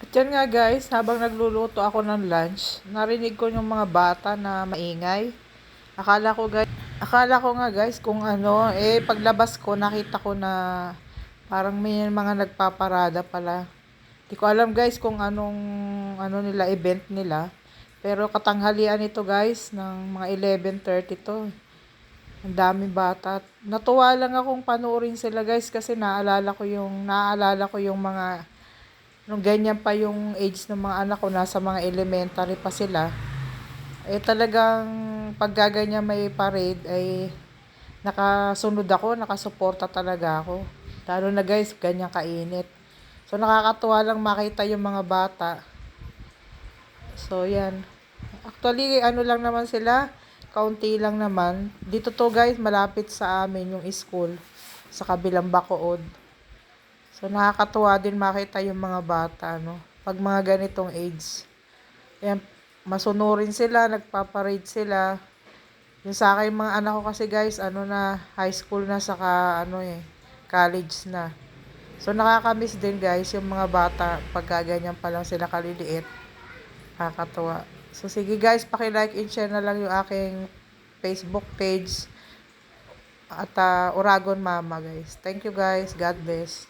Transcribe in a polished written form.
At yan nga guys, habang nagluluto ako ng lunch, narinig ko yung mga bata na maingay. Akala ko nga guys kung ano, paglabas ko nakita ko na parang may mga nagpaparada pala. Di ko alam guys kung ano nila, event nila. Pero katanghalian ito guys, ng mga 11:30 to. Ang daming bata. Natuwa lang akong panoorin sila guys kasi naalala ko yung mga nung ganyan pa yung age ng mga anak ko, nasa mga elementary pa sila. Talagang pag gaganyan may parade ay nakasunod ako, nakasuporta talaga ako. Lalo na guys, ganyan kainit. So nakakatuwa lang makita yung mga bata. So yan. Actually, ano lang naman sila, kaunti lang naman. Dito to guys, malapit sa amin yung school sa kabilang Bacood. So nakakatuwa din makita yung mga bata, no? Pag mga ganitong age. Yan, masunurin sila, nagpaparade sila. Yung sa akin mga anak ko kasi guys, high school na saka college na. So nakakamiss din guys yung mga bata pag ganyan pa lang sila kaliliit. Nakakatuwa. So sige guys, paki-like and share na lang yung aking Facebook page at Uragon Mama guys. Thank you guys. God bless.